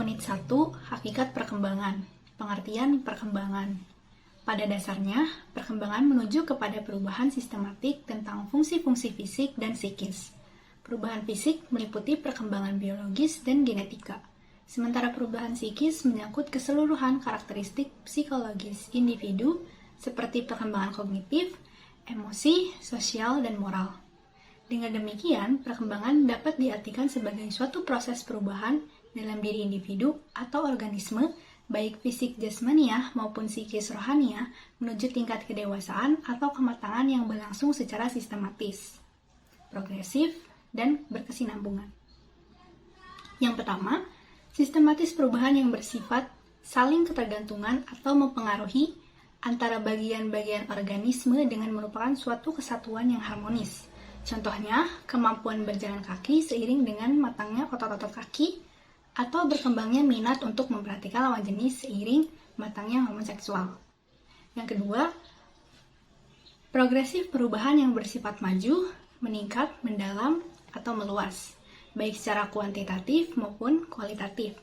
Unit 1, Hakikat Perkembangan. Pengertian perkembangan. Pada dasarnya, perkembangan menuju kepada perubahan sistematik tentang fungsi-fungsi fisik dan psikis. Perubahan fisik meliputi perkembangan biologis dan genetika, sementara perubahan psikis menyangkut keseluruhan karakteristik psikologis individu seperti perkembangan kognitif, emosi, sosial, dan moral. Dengan demikian, perkembangan dapat diartikan sebagai suatu proses perubahan dalam diri individu atau organisme, baik fisik jasmaniah maupun psikis rohaniah, menuju tingkat kedewasaan atau kematangan yang berlangsung secara sistematis, progresif, dan berkesinambungan. Yang pertama, sistematis perubahan yang bersifat saling ketergantungan atau mempengaruhi antara bagian-bagian organisme dengan merupakan suatu kesatuan yang harmonis. Contohnya, kemampuan berjalan kaki seiring dengan matangnya otot-otot kaki, atau berkembangnya minat untuk memperhatikan lawan jenis seiring matangnya hormon seksual. Yang kedua, progresif perubahan yang bersifat maju, meningkat, mendalam, atau meluas, baik secara kuantitatif maupun kualitatif.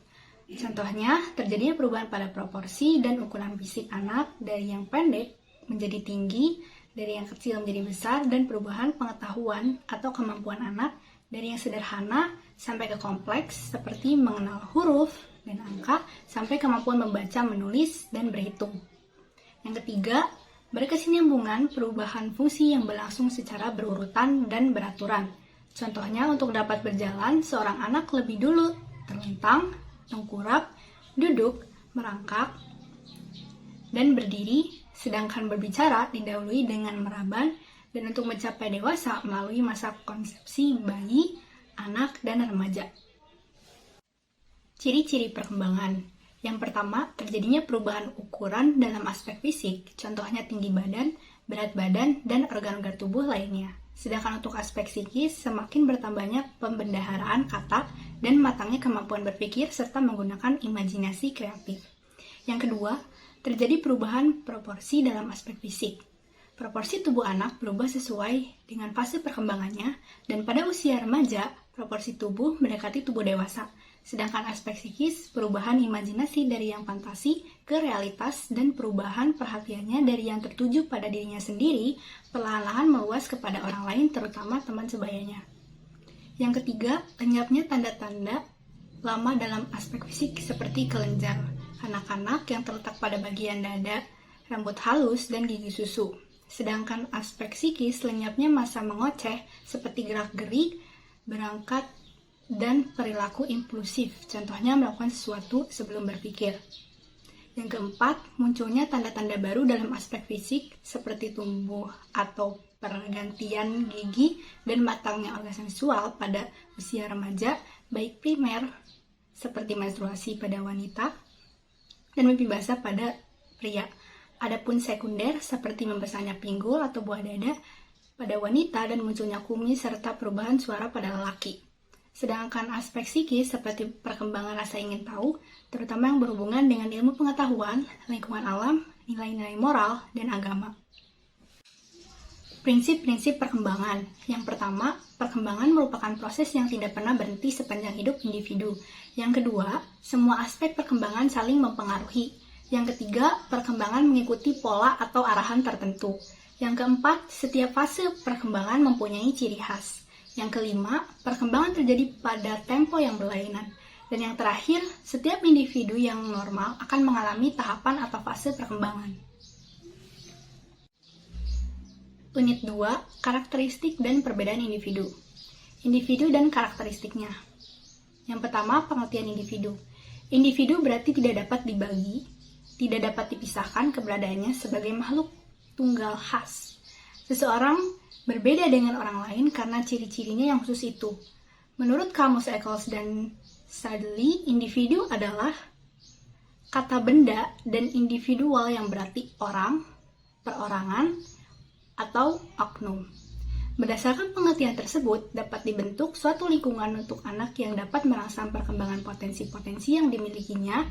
Contohnya, terjadinya perubahan pada proporsi dan ukuran fisik anak dari yang pendek menjadi tinggi, dari yang kecil menjadi besar, dan perubahan pengetahuan atau kemampuan anak dari yang sederhana sampai ke kompleks seperti mengenal huruf dan angka sampai kemampuan membaca, menulis, dan berhitung. Yang ketiga, berkesinambungan perubahan fungsi yang berlangsung secara berurutan dan beraturan. Contohnya, untuk dapat berjalan, seorang anak lebih dulu terlentang, tengkurap, duduk, merangkak, dan berdiri, sedangkan berbicara didahului dengan meraban, dan untuk mencapai dewasa melalui masa konsepsi bayi, anak, dan remaja. Ciri-ciri perkembangan. Yang pertama, terjadinya perubahan ukuran dalam aspek fisik, contohnya tinggi badan, berat badan, dan organ-organ tubuh lainnya. Sedangkan untuk aspek psikis, semakin bertambahnya pembendaharaan kata dan matangnya kemampuan berpikir serta menggunakan imajinasi kreatif. Yang kedua, terjadi perubahan proporsi dalam aspek fisik. Proporsi tubuh anak berubah sesuai dengan fase perkembangannya, dan pada usia remaja, proporsi tubuh mendekati tubuh dewasa. Sedangkan aspek psikis, perubahan imajinasi dari yang fantasi ke realitas dan perubahan perhatiannya dari yang tertuju pada dirinya sendiri, perlahan-lahan meluas kepada orang lain, terutama teman sebayanya. Yang ketiga, lenyapnya tanda-tanda lama dalam aspek fisik seperti kelenjar anak-anak yang terletak pada bagian dada, rambut halus, dan gigi susu. Sedangkan aspek psikis lenyapnya masa mengoceh seperti gerak-gerik, berangkat, dan perilaku impulsif, contohnya melakukan sesuatu sebelum berpikir. Yang keempat, munculnya tanda-tanda baru dalam aspek fisik seperti tumbuh atau pergantian gigi dan matangnya organ seksual pada usia remaja, baik primer seperti menstruasi pada wanita dan mimpi basah pada pria. Adapun sekunder seperti membesarnya pinggul atau buah dada pada wanita dan munculnya kumis serta perubahan suara pada lelaki. Sedangkan aspek psikis seperti perkembangan rasa ingin tahu, terutama yang berhubungan dengan ilmu pengetahuan, lingkungan alam, nilai-nilai moral, dan agama. Prinsip-prinsip perkembangan. Yang pertama, perkembangan merupakan proses yang tidak pernah berhenti sepanjang hidup individu. Yang kedua, semua aspek perkembangan saling mempengaruhi. Yang ketiga, perkembangan mengikuti pola atau arahan tertentu. Yang keempat, setiap fase perkembangan mempunyai ciri khas. Yang kelima, perkembangan terjadi pada tempo yang berlainan. Dan yang terakhir, setiap individu yang normal akan mengalami tahapan atau fase perkembangan. Unit 2, Karakteristik dan Perbedaan Individu. Individu dan karakteristiknya. Yang pertama, pengertian individu. Individu berarti tidak dapat dibagi, tidak dapat dipisahkan keberadaannya sebagai makhluk tunggal khas. Seseorang berbeda dengan orang lain karena ciri-cirinya yang khusus itu. Menurut Kamus Eccles dan Sadley, individu adalah kata benda dan individual yang berarti orang, perorangan, atau oknum. Berdasarkan pengertian tersebut, dapat dibentuk suatu lingkungan untuk anak yang dapat merangsang perkembangan potensi-potensi yang dimilikinya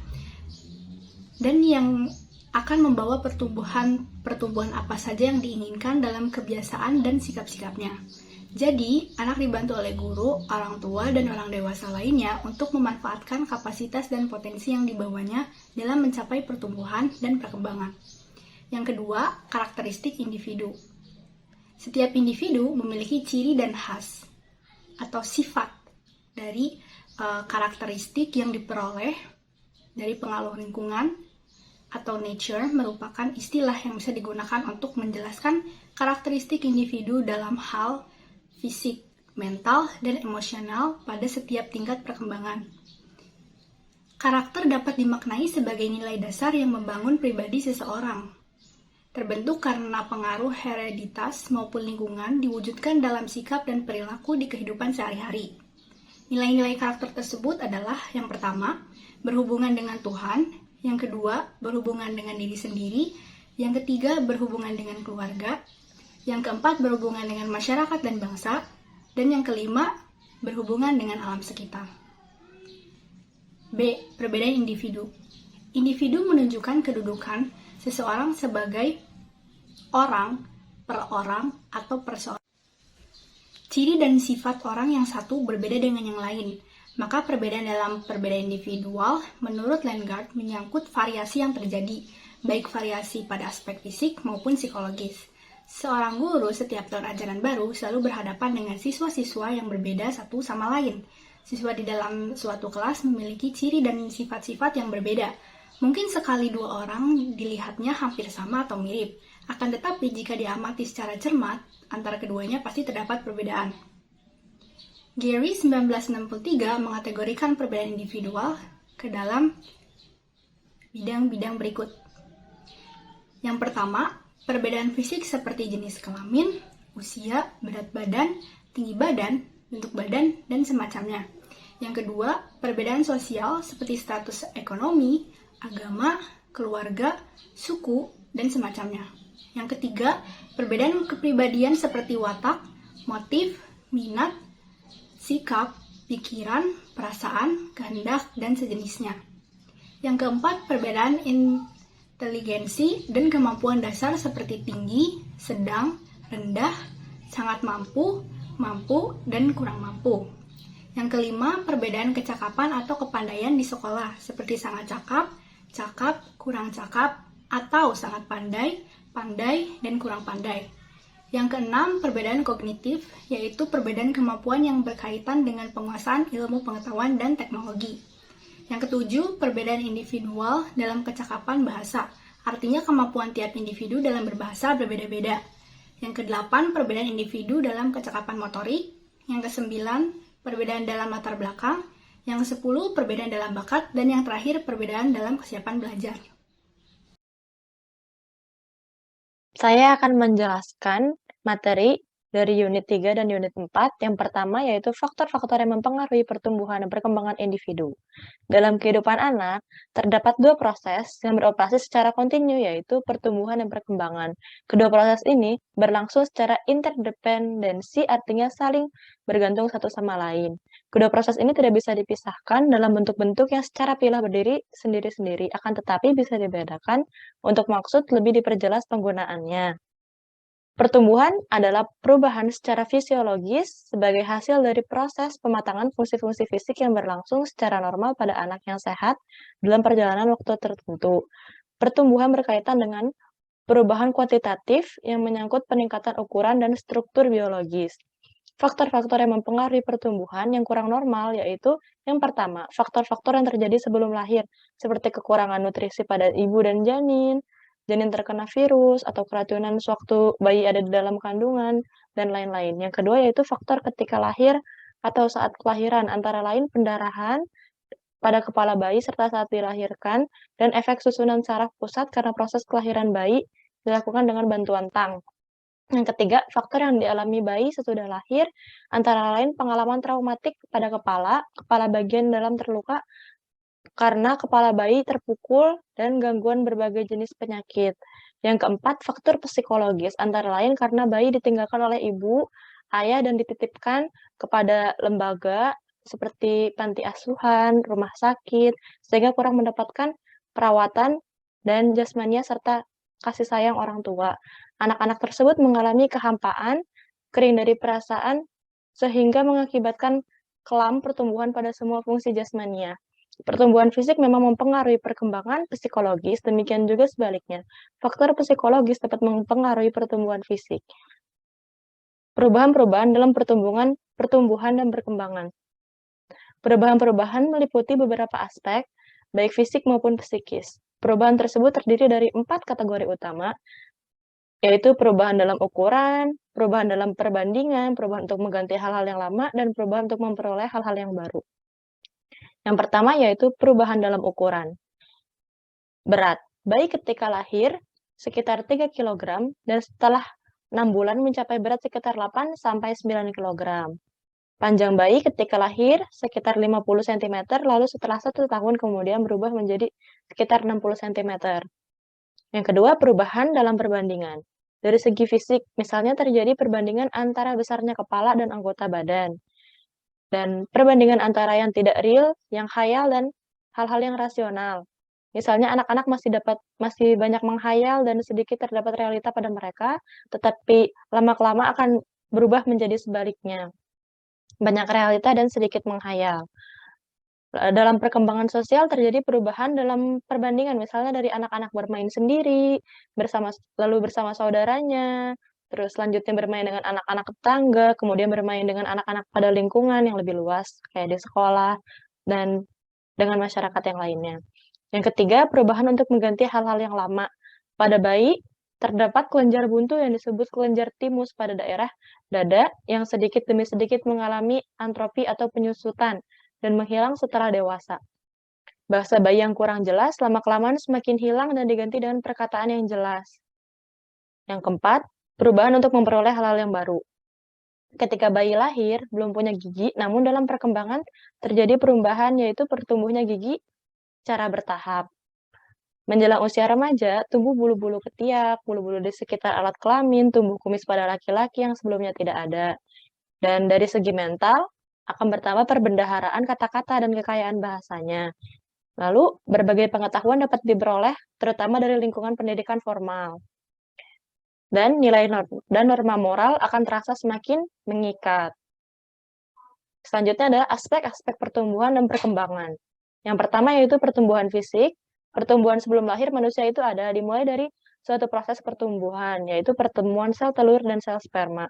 dan yang akan membawa pertumbuhan apa saja yang diinginkan dalam kebiasaan dan sikap-sikapnya. Jadi, anak dibantu oleh guru, orang tua, dan orang dewasa lainnya untuk memanfaatkan kapasitas dan potensi yang dibawanya dalam mencapai pertumbuhan dan perkembangan. Yang kedua, karakteristik individu. Setiap individu memiliki ciri dan khas atau sifat dari karakteristik yang diperoleh dari pengaruh lingkungan atau nature merupakan istilah yang bisa digunakan untuk menjelaskan karakteristik individu dalam hal fisik, mental, dan emosional pada setiap tingkat perkembangan. Karakter dapat dimaknai sebagai nilai dasar yang membangun pribadi seseorang. Terbentuk karena pengaruh hereditas maupun lingkungan diwujudkan dalam sikap dan perilaku di kehidupan sehari-hari. Nilai-nilai karakter tersebut adalah yang pertama, berhubungan dengan Tuhan, yang kedua, berhubungan dengan diri sendiri, yang ketiga, berhubungan dengan keluarga, yang keempat, berhubungan dengan masyarakat dan bangsa, dan yang kelima, berhubungan dengan alam sekitar. B. Perbedaan individu. Individu menunjukkan kedudukan seseorang sebagai orang, per orang, atau perseorangan. Ciri dan sifat orang yang satu berbeda dengan yang lain, maka perbedaan dalam perbedaan individual menurut Landgard menyangkut variasi yang terjadi, baik variasi pada aspek fisik maupun psikologis. Seorang guru setiap tahun ajaran baru selalu berhadapan dengan siswa-siswa yang berbeda satu sama lain. Siswa di dalam suatu kelas memiliki ciri dan sifat-sifat yang berbeda. Mungkin sekali dua orang dilihatnya hampir sama atau mirip, akan tetapi jika diamati secara cermat, antara keduanya pasti terdapat perbedaan. Gary 1963 mengategorikan perbedaan individual ke dalam bidang-bidang berikut. Yang pertama, perbedaan fisik seperti jenis kelamin, usia, berat badan, tinggi badan, bentuk badan, dan semacamnya. Yang kedua, perbedaan sosial seperti status ekonomi, agama, keluarga, suku, dan semacamnya. Yang ketiga, perbedaan kepribadian seperti watak, motif, minat, sikap, pikiran, perasaan, kehendak, dan sejenisnya. Yang keempat, perbedaan inteligensi dan kemampuan dasar seperti tinggi, sedang, rendah, sangat mampu, mampu, dan kurang mampu. Yang kelima, perbedaan kecakapan atau kepandaian di sekolah seperti sangat cakap, cakap, kurang cakap, atau sangat pandai, pandai, dan kurang pandai. Yang keenam, perbedaan kognitif, yaitu perbedaan kemampuan yang berkaitan dengan penguasaan ilmu pengetahuan dan teknologi. Yang ketujuh, perbedaan individual dalam kecakapan bahasa, artinya kemampuan tiap individu dalam berbahasa berbeda-beda. Yang kedelapan, perbedaan individu dalam kecakapan motorik. Yang kesembilan, perbedaan dalam latar belakang. Yang kesepuluh, perbedaan dalam bakat. Dan yang terakhir, perbedaan dalam kesiapan belajar. Saya akan menjelaskan materi dari unit 3 dan unit 4. Yang pertama yaitu faktor-faktor yang mempengaruhi pertumbuhan dan perkembangan individu. Dalam kehidupan anak, terdapat dua proses yang beroperasi secara kontinu, yaitu pertumbuhan dan perkembangan. Kedua proses ini berlangsung secara interdependensi, artinya saling bergantung satu sama lain. Kedua proses ini tidak bisa dipisahkan dalam bentuk-bentuk yang secara pilah berdiri sendiri-sendiri, akan tetapi bisa dibedakan untuk maksud lebih diperjelas penggunaannya. Pertumbuhan adalah perubahan secara fisiologis sebagai hasil dari proses pematangan fungsi-fungsi fisik yang berlangsung secara normal pada anak yang sehat dalam perjalanan waktu tertentu. Pertumbuhan berkaitan dengan perubahan kuantitatif yang menyangkut peningkatan ukuran dan struktur biologis. Faktor-faktor yang mempengaruhi pertumbuhan yang kurang normal yaitu yang pertama, faktor-faktor yang terjadi sebelum lahir, seperti kekurangan nutrisi pada ibu dan janin terkena virus, atau keracunan sewaktu bayi ada di dalam kandungan, dan lain-lain. Yang kedua yaitu faktor ketika lahir atau saat kelahiran, antara lain pendarahan pada kepala bayi serta saat dilahirkan, dan efek susunan saraf pusat karena proses kelahiran bayi dilakukan dengan bantuan tang. Yang ketiga, faktor yang dialami bayi sesudah lahir, antara lain pengalaman traumatik pada kepala bagian dalam terluka, karena kepala bayi terpukul dan gangguan berbagai jenis penyakit. Yang keempat, faktor psikologis, antara lain karena bayi ditinggalkan oleh ibu, ayah, dan dititipkan kepada lembaga seperti panti asuhan, rumah sakit, sehingga kurang mendapatkan perawatan dan jasmania serta kasih sayang orang tua. Anak-anak tersebut mengalami kehampaan kering dari perasaan, sehingga mengakibatkan kelam pertumbuhan pada semua fungsi jasmania. Pertumbuhan fisik memang mempengaruhi perkembangan psikologis, demikian juga sebaliknya. Faktor psikologis dapat mempengaruhi pertumbuhan fisik. Perubahan-perubahan dalam pertumbuhan dan perkembangan. Perubahan-perubahan meliputi beberapa aspek, baik fisik maupun psikis. Perubahan tersebut terdiri dari 4 kategori utama, yaitu perubahan dalam ukuran, perubahan dalam perbandingan, perubahan untuk mengganti hal-hal yang lama, dan perubahan untuk memperoleh hal-hal yang baru. Yang pertama yaitu perubahan dalam ukuran. Berat. Bayi ketika lahir sekitar 3 kg dan setelah 6 bulan mencapai berat sekitar 8 sampai 9 kg. Panjang bayi ketika lahir sekitar 50 cm, lalu setelah 1 tahun kemudian berubah menjadi sekitar 60 cm. Yang kedua, perubahan dalam perbandingan. Dari segi fisik, misalnya terjadi perbandingan antara besarnya kepala dan anggota badan. Dan perbandingan antara yang tidak real, yang khayal, dan hal-hal yang rasional. Misalnya anak-anak masih banyak menghayal dan sedikit terdapat realita pada mereka, tetapi lama-kelamaan akan berubah menjadi sebaliknya. Banyak realita dan sedikit menghayal. Dalam perkembangan sosial terjadi perubahan dalam perbandingan, misalnya dari anak-anak bermain sendiri, lalu bersama saudaranya, terus selanjutnya bermain dengan anak-anak tetangga, kemudian bermain dengan anak-anak pada lingkungan yang lebih luas, kayak di sekolah, dan dengan masyarakat yang lainnya. Yang ketiga, perubahan untuk mengganti hal-hal yang lama. Pada bayi, terdapat kelenjar buntu yang disebut kelenjar timus pada daerah dada yang sedikit demi sedikit mengalami antropi atau penyusutan dan menghilang setelah dewasa. Bahasa bayi yang kurang jelas lama-kelamaan semakin hilang dan diganti dengan perkataan yang jelas. Yang keempat, perubahan untuk memperoleh hal-hal yang baru. Ketika bayi lahir, belum punya gigi, namun dalam perkembangan terjadi perubahan yaitu pertumbuhnya gigi secara bertahap. Menjelang usia remaja, tumbuh bulu-bulu ketiak, bulu-bulu di sekitar alat kelamin, tumbuh kumis pada laki-laki yang sebelumnya tidak ada. Dan dari segi mental, akan bertambah perbendaharaan kata-kata dan kekayaan bahasanya. Lalu, berbagai pengetahuan dapat diperoleh, terutama dari lingkungan pendidikan formal. Dan nilai dan norma moral akan terasa semakin mengikat. Selanjutnya adalah aspek-aspek pertumbuhan dan perkembangan. Yang pertama yaitu pertumbuhan fisik. Pertumbuhan sebelum lahir manusia itu ada dimulai dari suatu proses pertumbuhan, yaitu pertemuan sel telur dan sel sperma,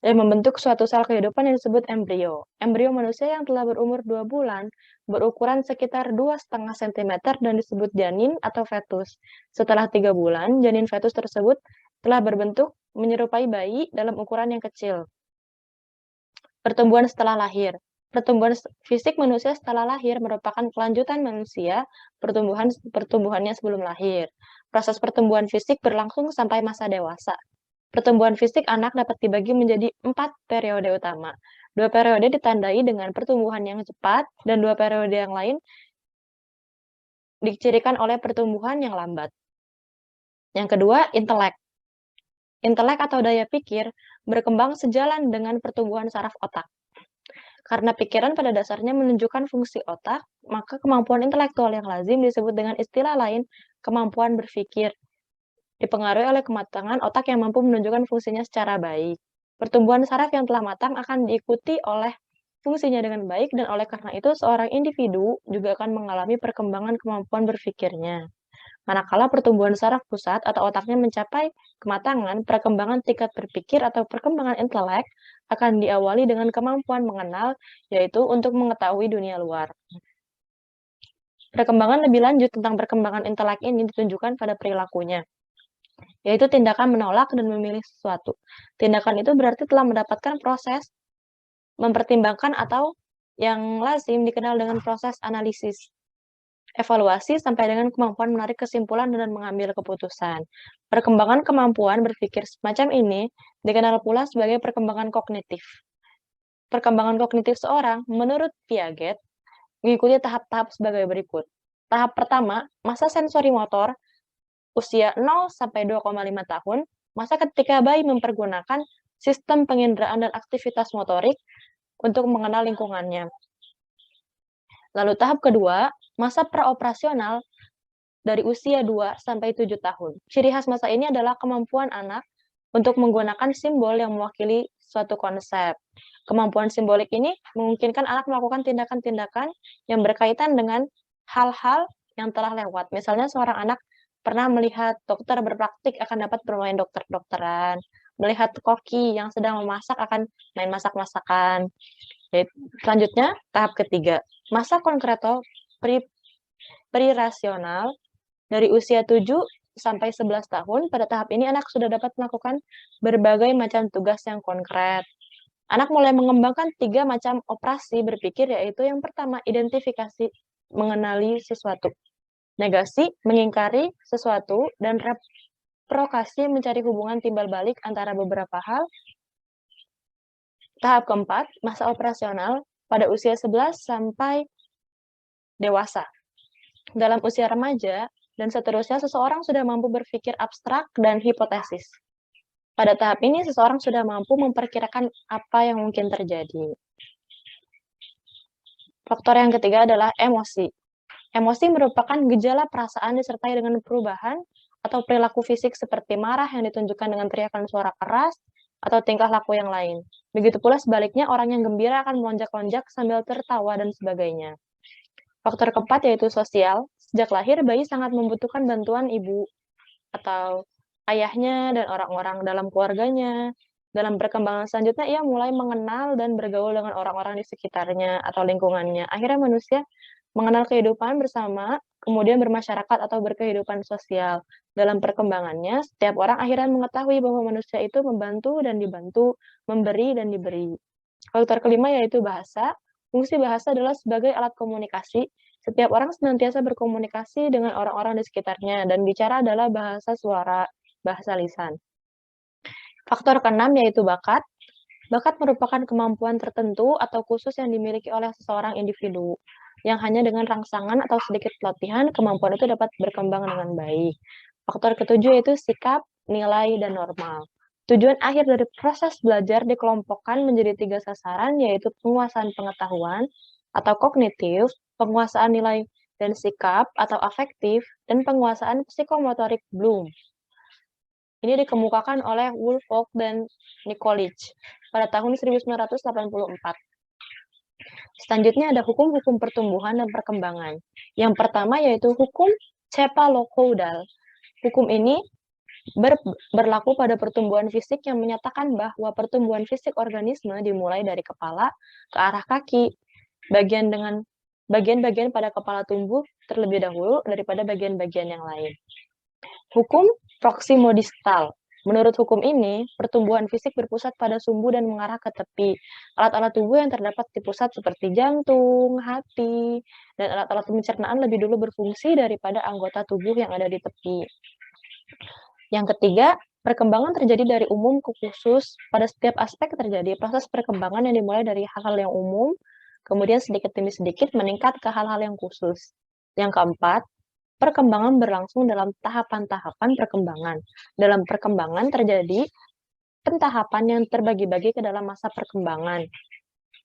yang membentuk suatu sel kehidupan yang disebut embrio. Embrio manusia yang telah berumur 2 bulan berukuran sekitar 2,5 cm dan disebut janin atau fetus. Setelah 3 bulan, janin fetus tersebut telah berbentuk menyerupai bayi dalam ukuran yang kecil. Pertumbuhan setelah lahir. Pertumbuhan fisik manusia setelah lahir merupakan kelanjutan manusia pertumbuhannya sebelum lahir. Proses pertumbuhan fisik berlangsung sampai masa dewasa. Pertumbuhan fisik anak dapat dibagi menjadi 4 periode utama. 2 periode ditandai dengan pertumbuhan yang cepat, dan 2 periode yang lain dicirikan oleh pertumbuhan yang lambat. Yang kedua, intelek. Intelek atau daya pikir berkembang sejalan dengan pertumbuhan saraf otak. Karena pikiran pada dasarnya menunjukkan fungsi otak, maka kemampuan intelektual yang lazim disebut dengan istilah lain kemampuan berpikir. Dipengaruhi oleh kematangan otak yang mampu menunjukkan fungsinya secara baik. Pertumbuhan saraf yang telah matang akan diikuti oleh fungsinya dengan baik, dan oleh karena itu seorang individu juga akan mengalami perkembangan kemampuan berpikirnya. Manakala pertumbuhan saraf pusat atau otaknya mencapai kematangan, perkembangan tingkat berpikir atau perkembangan intelek akan diawali dengan kemampuan mengenal, yaitu untuk mengetahui dunia luar. Perkembangan lebih lanjut tentang perkembangan intelek ini ditunjukkan pada perilakunya, yaitu tindakan menolak dan memilih sesuatu. Tindakan itu berarti telah mendapatkan proses mempertimbangkan atau yang lazim dikenal dengan proses analisis, evaluasi, sampai dengan kemampuan menarik kesimpulan dan mengambil keputusan. Perkembangan kemampuan berpikir semacam ini dikenal pula sebagai perkembangan kognitif. Perkembangan kognitif seorang, menurut Piaget, mengikuti tahap-tahap sebagai berikut. Tahap pertama, masa sensori motor, usia 0 sampai 2,5 tahun, masa ketika bayi mempergunakan sistem penginderaan dan aktivitas motorik untuk mengenal lingkungannya. Lalu tahap kedua, masa praoperasional dari usia 2 sampai 7 tahun. Ciri khas masa ini adalah kemampuan anak untuk menggunakan simbol yang mewakili suatu konsep. Kemampuan simbolik ini memungkinkan anak melakukan tindakan-tindakan yang berkaitan dengan hal-hal yang telah lewat. Misalnya seorang anak pernah melihat dokter berpraktik akan dapat bermain dokter-dokteran, melihat koki yang sedang memasak akan main masak-masakan. Selanjutnya, tahap ketiga, masa konkreto prirasional dari usia 7 sampai 11 tahun. Pada tahap ini anak sudah dapat melakukan berbagai macam tugas yang konkret. Anak mulai mengembangkan 3 macam operasi berpikir, yaitu yang pertama, identifikasi, mengenali sesuatu. Negasi, mengingkari sesuatu, dan reprokasi, mencari hubungan timbal balik antara beberapa hal. Tahap keempat, masa operasional pada usia 11 sampai dewasa. Dalam usia remaja dan seterusnya, seseorang sudah mampu berpikir abstrak dan hipotesis. Pada tahap ini, seseorang sudah mampu memperkirakan apa yang mungkin terjadi. Faktor yang ketiga adalah emosi. Emosi merupakan gejala perasaan disertai dengan perubahan atau perilaku fisik seperti marah yang ditunjukkan dengan teriakan suara keras atau tingkah laku yang lain. Begitu pula sebaliknya, orang yang gembira akan melonjak-lonjak sambil tertawa dan sebagainya. Faktor keempat yaitu sosial. Sejak lahir, bayi sangat membutuhkan bantuan ibu atau ayahnya dan orang-orang dalam keluarganya. Dalam perkembangan selanjutnya, ia mulai mengenal dan bergaul dengan orang-orang di sekitarnya atau lingkungannya. Akhirnya manusia mengenal kehidupan bersama, kemudian bermasyarakat atau berkehidupan sosial. Dalam perkembangannya, setiap orang akhirnya mengetahui bahwa manusia itu membantu dan dibantu, memberi dan diberi. Faktor kelima yaitu bahasa. Fungsi bahasa adalah sebagai alat komunikasi. Setiap orang senantiasa berkomunikasi dengan orang-orang di sekitarnya, dan bicara adalah bahasa suara, bahasa lisan. Faktor keenam yaitu bakat. Bakat merupakan kemampuan tertentu atau khusus yang dimiliki oleh seseorang individu, yang hanya dengan rangsangan atau sedikit pelatihan, kemampuan itu dapat berkembang dengan baik. Faktor ketujuh yaitu sikap, nilai, dan normal. Tujuan akhir dari proses belajar dikelompokkan menjadi 3 sasaran, yaitu penguasaan pengetahuan atau kognitif, penguasaan nilai dan sikap atau afektif, dan penguasaan psikomotorik Bloom. Ini dikemukakan oleh Woolfolk dan Nikolic pada tahun 1984. Selanjutnya ada hukum-hukum pertumbuhan dan perkembangan. Yang pertama yaitu hukum Cephalou-Coudal. Hukum ini berlaku pada pertumbuhan fisik yang menyatakan bahwa pertumbuhan fisik organisme dimulai dari kepala ke arah kaki. Bagian-bagian pada kepala tumbuh terlebih dahulu daripada bagian-bagian yang lain. Hukum proksimodistal. Menurut hukum ini, pertumbuhan fisik berpusat pada sumbu dan mengarah ke tepi. Alat-alat tubuh yang terdapat di pusat seperti jantung, hati, dan alat-alat pencernaan lebih dulu berfungsi daripada anggota tubuh yang ada di tepi. Yang ketiga, perkembangan terjadi dari umum ke khusus. Pada setiap aspek terjadi proses perkembangan yang dimulai dari hal-hal yang umum, kemudian sedikit demi sedikit meningkat ke hal-hal yang khusus. Yang keempat, perkembangan berlangsung dalam tahapan-tahapan perkembangan. Dalam perkembangan terjadi pentahapan yang terbagi-bagi ke dalam masa perkembangan.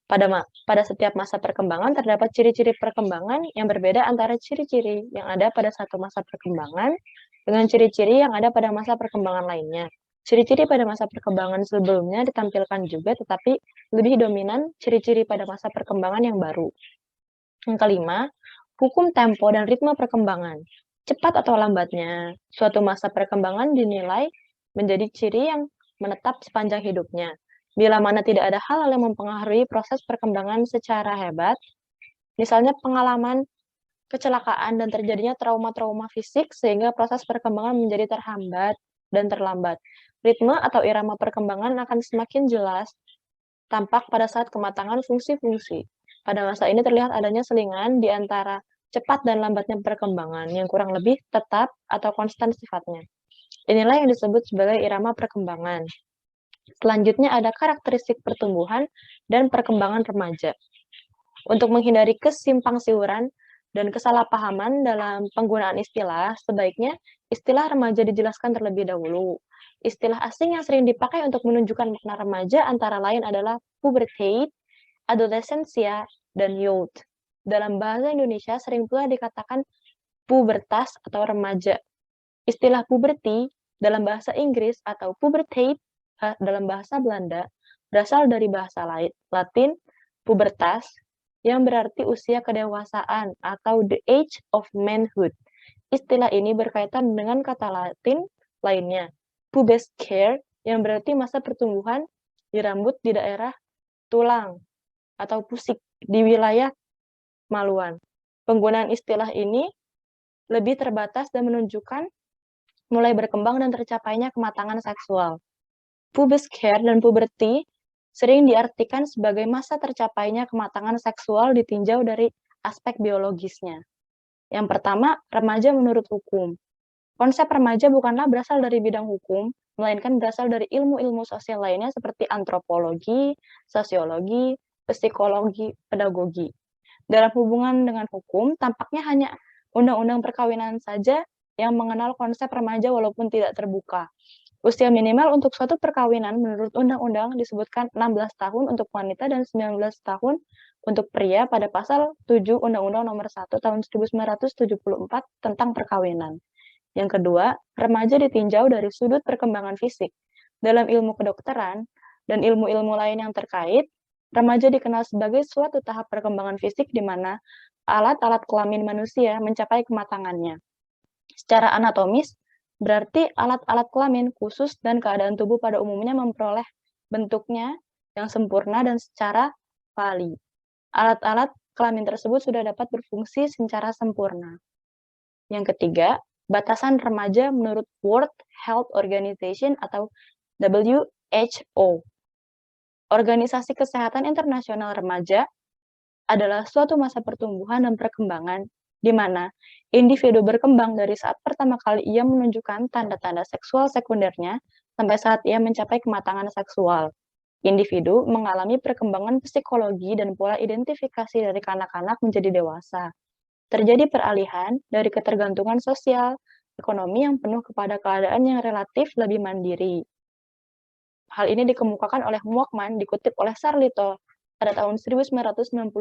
Pada setiap masa perkembangan terdapat ciri-ciri perkembangan yang berbeda antara ciri-ciri yang ada pada satu masa perkembangan dengan ciri-ciri yang ada pada masa perkembangan lainnya. Ciri-ciri pada masa perkembangan sebelumnya ditampilkan juga, tetapi lebih dominan ciri-ciri pada masa perkembangan yang baru. Yang kelima, hukum tempo dan ritme perkembangan. Cepat atau lambatnya, suatu masa perkembangan dinilai menjadi ciri yang menetap sepanjang hidupnya. Bila mana tidak ada hal yang mempengaruhi proses perkembangan secara hebat, misalnya pengalaman kecelakaan dan terjadinya trauma-trauma fisik sehingga proses perkembangan menjadi terhambat dan terlambat. Ritme atau irama perkembangan akan semakin jelas tampak pada saat kematangan fungsi-fungsi. Pada masa ini terlihat adanya selingan di antara cepat dan lambatnya perkembangan yang kurang lebih tetap atau konstan sifatnya. Inilah yang disebut sebagai irama perkembangan. Selanjutnya ada karakteristik pertumbuhan dan perkembangan remaja. Untuk menghindari kesimpang-siuran dan kesalahpahaman dalam penggunaan istilah, sebaiknya istilah remaja dijelaskan terlebih dahulu. Istilah asing yang sering dipakai untuk menunjukkan makna remaja antara lain adalah pubertate, adolescensia, dan youth. Dalam bahasa Indonesia sering pula dikatakan pubertas atau remaja. Istilah puberty dalam bahasa Inggris atau pubertate dalam bahasa Belanda berasal dari bahasa Latin pubertas, yang berarti usia kedewasaan atau the age of manhood. Istilah ini berkaitan dengan kata Latin lainnya, pubescere, yang berarti masa pertumbuhan di rambut di daerah tulang atau pusik di wilayah kemaluan. Penggunaan istilah ini lebih terbatas dan menunjukkan mulai berkembang dan tercapainya kematangan seksual. Pubercare dan puberty sering diartikan sebagai masa tercapainya kematangan seksual ditinjau dari aspek biologisnya. Yang pertama, remaja menurut hukum. Konsep remaja bukanlah berasal dari bidang hukum, melainkan berasal dari ilmu-ilmu sosial lainnya seperti antropologi, sosiologi, psikologi, pedagogi. Dalam hubungan dengan hukum, tampaknya hanya undang-undang perkawinan saja yang mengenal konsep remaja walaupun tidak terbuka. Usia minimal untuk suatu perkawinan menurut undang-undang disebutkan 16 tahun untuk wanita dan 19 tahun untuk pria pada pasal 7 Undang-Undang Nomor 1 Tahun 1974 tentang perkawinan. Yang kedua, remaja ditinjau dari sudut perkembangan fisik. Dalam ilmu kedokteran dan ilmu-ilmu lain yang terkait, remaja dikenal sebagai suatu tahap perkembangan fisik di mana alat-alat kelamin manusia mencapai kematangannya. Secara anatomis, berarti alat-alat kelamin khusus dan keadaan tubuh pada umumnya memperoleh bentuknya yang sempurna dan secara vali. Alat-alat kelamin tersebut sudah dapat berfungsi secara sempurna. Yang ketiga, batasan remaja menurut World Health Organization atau WHO. Organisasi Kesehatan Internasional Remaja adalah suatu masa pertumbuhan dan perkembangan di mana individu berkembang dari saat pertama kali ia menunjukkan tanda-tanda seksual sekundernya sampai saat ia mencapai kematangan seksual. Individu mengalami perkembangan psikologi dan pola identifikasi dari kanak-kanak menjadi dewasa. Terjadi peralihan dari ketergantungan sosial, ekonomi yang penuh kepada keadaan yang relatif lebih mandiri. Hal ini dikemukakan oleh Walkman dikutip oleh Sarlito pada tahun 1991.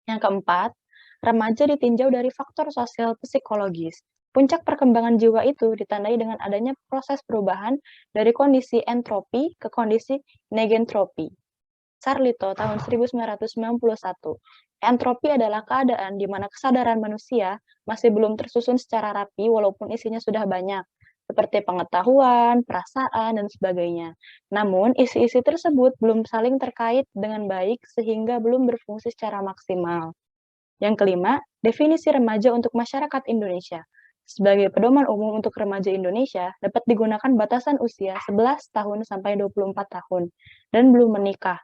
Yang keempat, remaja ditinjau dari faktor sosial psikologis. Puncak perkembangan jiwa itu ditandai dengan adanya proses perubahan dari kondisi entropi ke kondisi negentropi. Sarlito tahun 1991. Entropi adalah keadaan di mana kesadaran manusia masih belum tersusun secara rapi walaupun isinya sudah banyak, seperti pengetahuan, perasaan, dan sebagainya. Namun, isi-isi tersebut belum saling terkait dengan baik sehingga belum berfungsi secara maksimal. Yang kelima, definisi remaja untuk masyarakat Indonesia. Sebagai pedoman umum untuk remaja Indonesia, dapat digunakan batasan usia 11 tahun sampai 24 tahun dan belum menikah.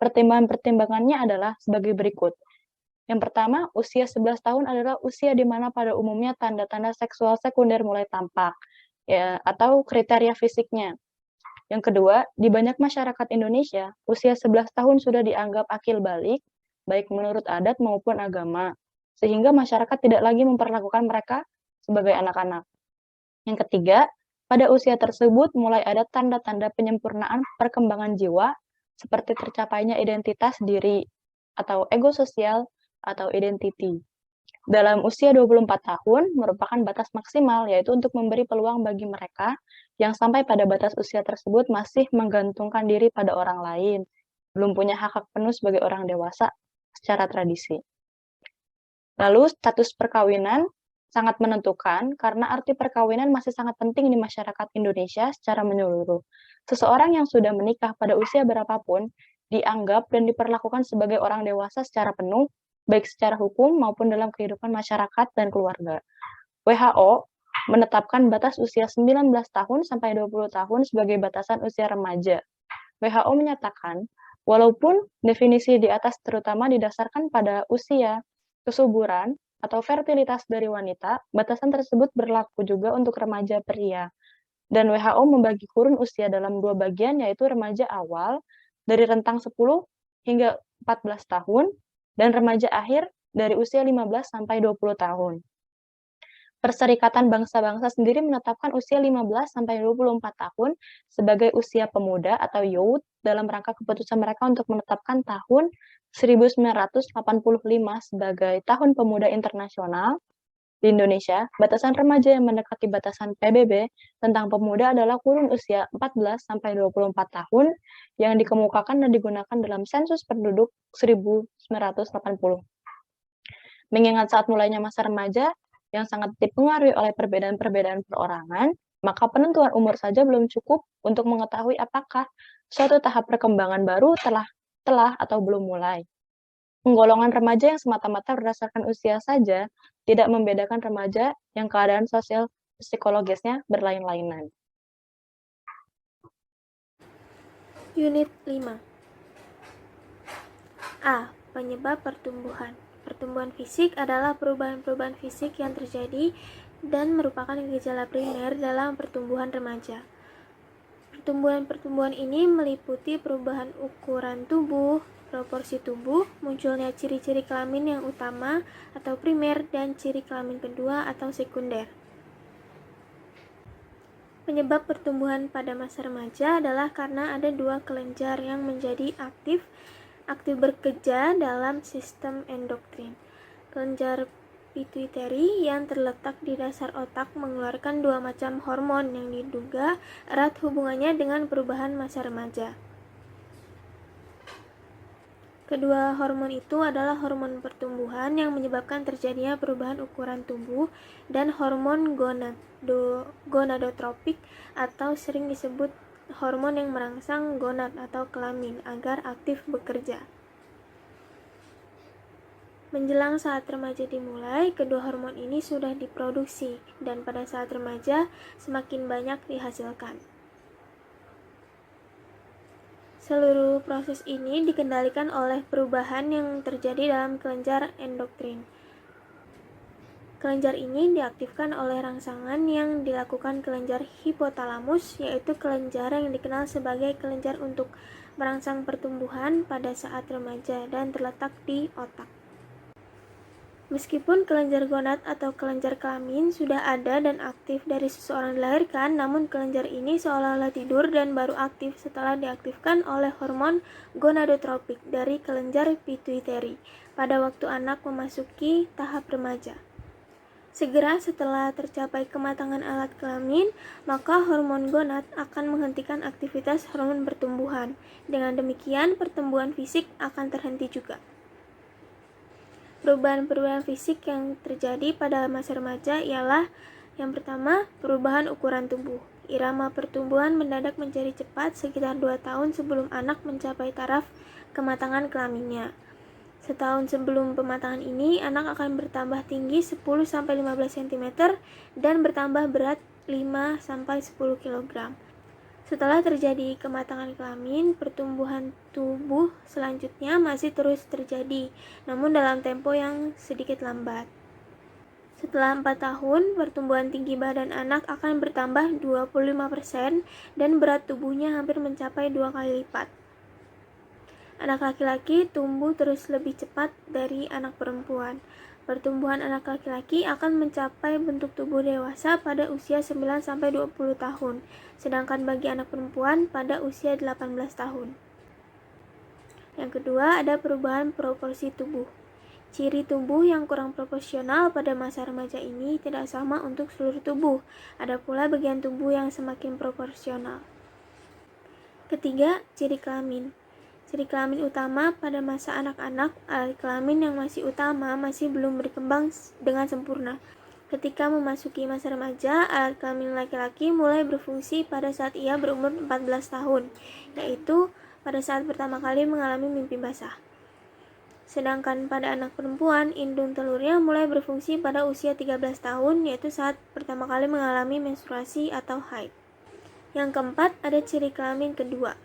Pertimbangan-pertimbangannya adalah sebagai berikut. Yang pertama, usia 11 tahun adalah usia di mana pada umumnya tanda-tanda seksual sekunder mulai tampak, ya, atau kriteria fisiknya. Yang kedua, di banyak masyarakat Indonesia, usia 11 tahun sudah dianggap akil balik, baik menurut adat maupun agama, sehingga masyarakat tidak lagi memperlakukan mereka sebagai anak-anak. Yang ketiga, pada usia tersebut mulai ada tanda-tanda penyempurnaan perkembangan jiwa, seperti tercapainya identitas diri, atau ego sosial, atau identity. Dalam usia 24 tahun merupakan batas maksimal, yaitu untuk memberi peluang bagi mereka yang sampai pada batas usia tersebut masih menggantungkan diri pada orang lain, belum punya hak penuh sebagai orang dewasa secara tradisi. Lalu, status perkawinan sangat menentukan karena arti perkawinan masih sangat penting di masyarakat Indonesia secara menyeluruh. Seseorang yang sudah menikah pada usia berapapun dianggap dan diperlakukan sebagai orang dewasa secara penuh, baik secara hukum maupun dalam kehidupan masyarakat dan keluarga. WHO menetapkan batas usia 19 tahun sampai 20 tahun sebagai batasan usia remaja. WHO menyatakan, walaupun definisi di atas terutama didasarkan pada usia, kesuburan, atau fertilitas dari wanita, batasan tersebut berlaku juga untuk remaja pria. Dan WHO membagi kurun usia dalam dua bagian, yaitu remaja awal dari rentang 10 hingga 14 tahun, dan remaja akhir dari usia 15 sampai 20 tahun. Perserikatan Bangsa-Bangsa sendiri menetapkan usia 15 sampai 24 tahun sebagai usia pemuda atau youth dalam rangka keputusan mereka untuk menetapkan tahun 1985 sebagai Tahun Pemuda Internasional Di Indonesia, batasan remaja yang mendekati batasan PBB tentang pemuda adalah kurun usia 14 sampai 24 tahun yang dikemukakan dan digunakan dalam sensus penduduk 1980. Mengingat saat mulainya masa remaja yang sangat dipengaruhi oleh perbedaan-perbedaan perorangan, maka penentuan umur saja belum cukup untuk mengetahui apakah suatu tahap perkembangan baru telah atau belum mulai. Penggolongan remaja yang semata-mata berdasarkan usia saja tidak membedakan remaja yang keadaan sosial psikologisnya berlain-lainan. Unit 5. A. Penyebab pertumbuhan. Pertumbuhan fisik adalah perubahan-perubahan fisik yang terjadi dan merupakan gejala primer dalam pertumbuhan remaja. Pertumbuhan-pertumbuhan ini meliputi perubahan ukuran tubuh, proporsi tubuh, munculnya ciri-ciri kelamin yang utama atau primer dan ciri kelamin kedua atau sekunder. Penyebab pertumbuhan pada masa remaja adalah karena ada dua kelenjar yang menjadi aktif bekerja dalam sistem endokrin. Kelenjar pituitary yang terletak di dasar otak mengeluarkan dua macam hormon yang diduga erat hubungannya dengan perubahan masa remaja. Kedua hormon itu adalah hormon pertumbuhan yang menyebabkan terjadinya perubahan ukuran tubuh dan hormon gonadotropik atau sering disebut hormon yang merangsang gonad atau kelamin agar aktif bekerja. Menjelang saat remaja dimulai, kedua hormon ini sudah diproduksi dan pada saat remaja semakin banyak dihasilkan. Seluruh proses ini dikendalikan oleh perubahan yang terjadi dalam kelenjar endokrin. Kelenjar ini diaktifkan oleh rangsangan yang dilakukan kelenjar hipotalamus, yaitu kelenjar yang dikenal sebagai kelenjar untuk merangsang pertumbuhan pada saat remaja dan terletak di otak. Meskipun kelenjar gonad atau kelenjar kelamin sudah ada dan aktif dari seseorang dilahirkan, namun kelenjar ini seolah-olah tidur dan baru aktif setelah diaktifkan oleh hormon gonadotropik dari kelenjar pituitary pada waktu anak memasuki tahap remaja. Segera setelah tercapai kematangan alat kelamin, maka hormon gonad akan menghentikan aktivitas hormon pertumbuhan. Dengan demikian, pertumbuhan fisik akan terhenti juga. Perubahan-perubahan fisik yang terjadi pada masa remaja ialah yang pertama, perubahan ukuran tubuh. Irama pertumbuhan mendadak menjadi cepat sekitar 2 tahun sebelum anak mencapai taraf kematangan kelaminnya. Setahun sebelum pematangan ini, anak akan bertambah tinggi 10-15 cm dan bertambah berat 5-10 kg. Setelah terjadi kematangan kelamin, pertumbuhan tubuh selanjutnya masih terus terjadi, namun dalam tempo yang sedikit lambat. Setelah 4 tahun, pertumbuhan tinggi badan anak akan bertambah 25% dan berat tubuhnya hampir mencapai 2 kali lipat. Anak laki-laki tumbuh terus lebih cepat dari anak perempuan. Pertumbuhan anak laki-laki akan mencapai bentuk tubuh dewasa pada usia 9-20 tahun, sedangkan bagi anak perempuan pada usia 18 tahun. Yang kedua, ada perubahan proporsi tubuh. Ciri tubuh yang kurang proporsional pada masa remaja ini tidak sama untuk seluruh tubuh. Ada pula bagian tubuh yang semakin proporsional. Ketiga, ciri kelamin. Ciri kelamin utama pada masa anak-anak, alat kelamin yang masih utama masih belum berkembang dengan sempurna. Ketika memasuki masa remaja, alat kelamin laki-laki mulai berfungsi pada saat ia berumur 14 tahun, yaitu pada saat pertama kali mengalami mimpi basah. Sedangkan pada anak perempuan, indung telurnya mulai berfungsi pada usia 13 tahun, yaitu saat pertama kali mengalami menstruasi atau haid. Yang keempat, ada ciri kelamin kedua.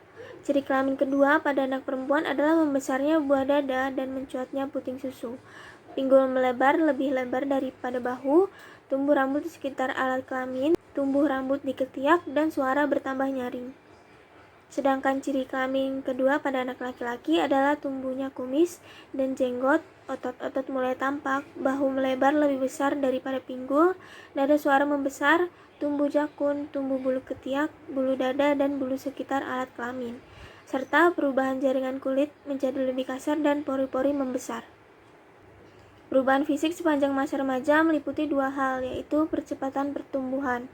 Ciri kelamin kedua pada anak perempuan adalah membesarnya buah dada dan mencuatnya puting susu. Pinggul melebar lebih lebar daripada bahu, tumbuh rambut di sekitar alat kelamin, tumbuh rambut di ketiak, dan suara bertambah nyaring. Sedangkan ciri kelamin kedua pada anak laki-laki adalah tumbuhnya kumis dan jenggot, otot-otot mulai tampak, bahu melebar lebih besar daripada pinggul, dada suara membesar, tumbuh jakun, tumbuh bulu ketiak, bulu dada, dan bulu sekitar alat kelamin, serta perubahan jaringan kulit menjadi lebih kasar dan pori-pori membesar. Perubahan fisik sepanjang masa remaja meliputi dua hal, yaitu percepatan pertumbuhan.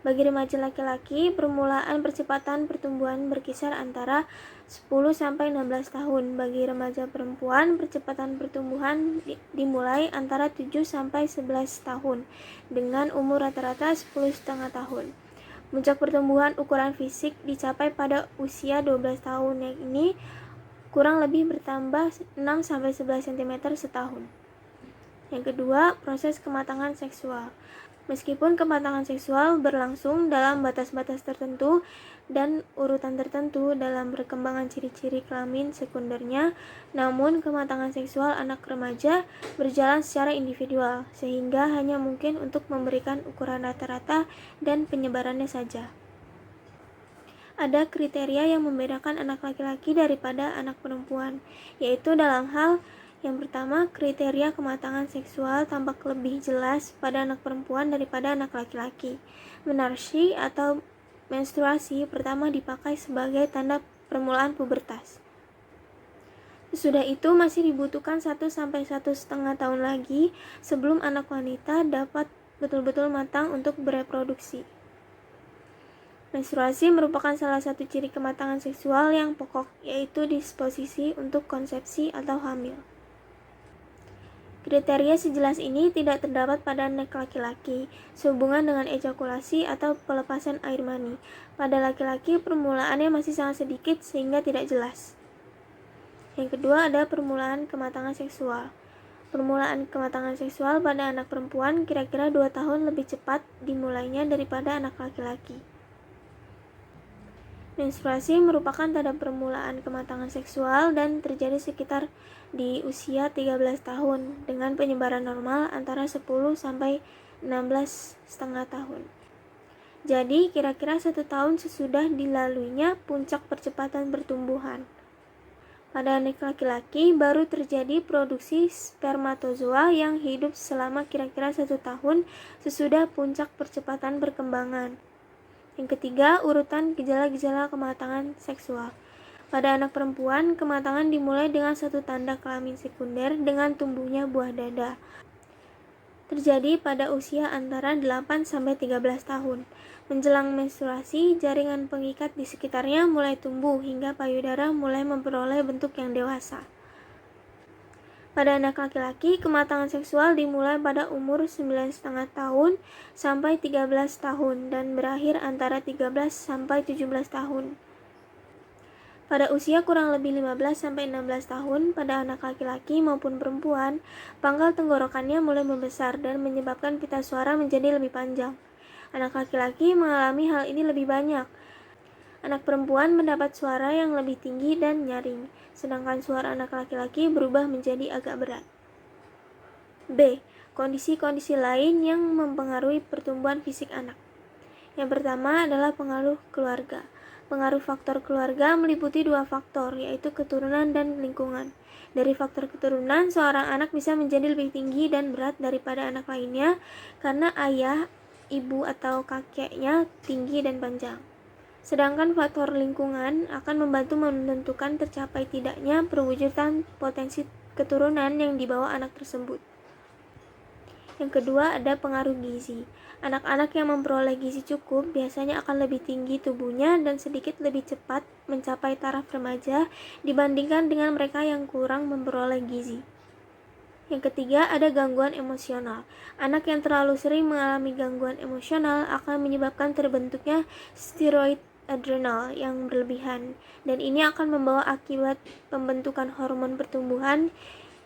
Bagi remaja laki-laki, permulaan percepatan pertumbuhan berkisar antara 10-16 tahun. Bagi remaja perempuan, percepatan pertumbuhan dimulai antara 7-11 tahun, dengan umur rata-rata 10,5 tahun. Puncak pertumbuhan ukuran fisik dicapai pada usia 12 tahun, yang ini kurang lebih bertambah 6-11 cm setahun. Yang kedua, proses kematangan seksual. Meskipun kematangan seksual berlangsung dalam batas-batas tertentu dan urutan tertentu dalam perkembangan ciri-ciri kelamin sekundernya, namun kematangan seksual anak remaja berjalan secara individual, sehingga hanya mungkin untuk memberikan ukuran rata-rata dan penyebarannya saja. Ada kriteria yang membedakan anak laki-laki daripada anak perempuan, yaitu dalam hal yang pertama, kriteria kematangan seksual tampak lebih jelas pada anak perempuan daripada anak laki-laki. Menarsi atau menstruasi pertama dipakai sebagai tanda permulaan pubertas. Sesudah itu masih dibutuhkan 1-1,5 tahun lagi sebelum anak wanita dapat betul-betul matang untuk bereproduksi. Menstruasi merupakan salah satu ciri kematangan seksual yang pokok, yaitu disposisi untuk konsepsi atau hamil. Kriteria sejelas ini tidak terdapat pada anak laki-laki sehubungan dengan ejakulasi atau pelepasan air mani. Pada laki-laki permulaannya masih sangat sedikit sehingga tidak jelas. Yang kedua ada permulaan kematangan seksual. Permulaan kematangan seksual pada anak perempuan kira-kira 2 tahun lebih cepat dimulainya daripada anak laki-laki. Menstruasi merupakan tanda permulaan kematangan seksual dan terjadi sekitar di usia 13 tahun dengan penyebaran normal antara 10-16,5 tahun. Jadi kira-kira 1 tahun sesudah dilaluinya puncak percepatan pertumbuhan. Pada anak laki-laki baru terjadi produksi spermatozoa yang hidup selama kira-kira 1 tahun sesudah puncak percepatan perkembangan. Yang ketiga, urutan gejala-gejala kematangan seksual. Pada anak perempuan, kematangan dimulai dengan satu tanda kelamin sekunder dengan tumbuhnya buah dada. Terjadi pada usia antara 8-13 tahun. Menjelang menstruasi, jaringan pengikat di sekitarnya mulai tumbuh hingga payudara mulai memperoleh bentuk yang dewasa. Pada anak laki-laki, kematangan seksual dimulai pada umur 9,5 tahun sampai 13 tahun dan berakhir antara 13 sampai 17 tahun. Pada usia kurang lebih 15 sampai 16 tahun, pada anak laki-laki maupun perempuan, pangkal tenggorokannya mulai membesar dan menyebabkan pita suara menjadi lebih panjang. Anak laki-laki mengalami hal ini lebih banyak. Anak perempuan mendapat suara yang lebih tinggi dan nyaring, sedangkan suara anak laki-laki berubah menjadi agak berat. B. Kondisi-kondisi lain yang mempengaruhi pertumbuhan fisik anak. Yang pertama adalah pengaruh keluarga. Pengaruh faktor keluarga meliputi 2 faktor, yaitu keturunan dan lingkungan. Dari faktor keturunan, seorang anak bisa menjadi lebih tinggi dan berat daripada anak lainnya karena ayah, ibu, atau kakeknya tinggi dan panjang. Sedangkan faktor lingkungan akan membantu menentukan tercapai tidaknya perwujudan potensi keturunan yang dibawa anak tersebut. Yang kedua ada pengaruh gizi. Anak-anak yang memperoleh gizi cukup biasanya akan lebih tinggi tubuhnya dan sedikit lebih cepat mencapai taraf remaja dibandingkan dengan mereka yang kurang memperoleh gizi. Yang ketiga ada gangguan emosional. Anak yang terlalu sering mengalami gangguan emosional akan menyebabkan terbentuknya steroid adrenal yang berlebihan, dan ini akan membawa akibat pembentukan hormon pertumbuhan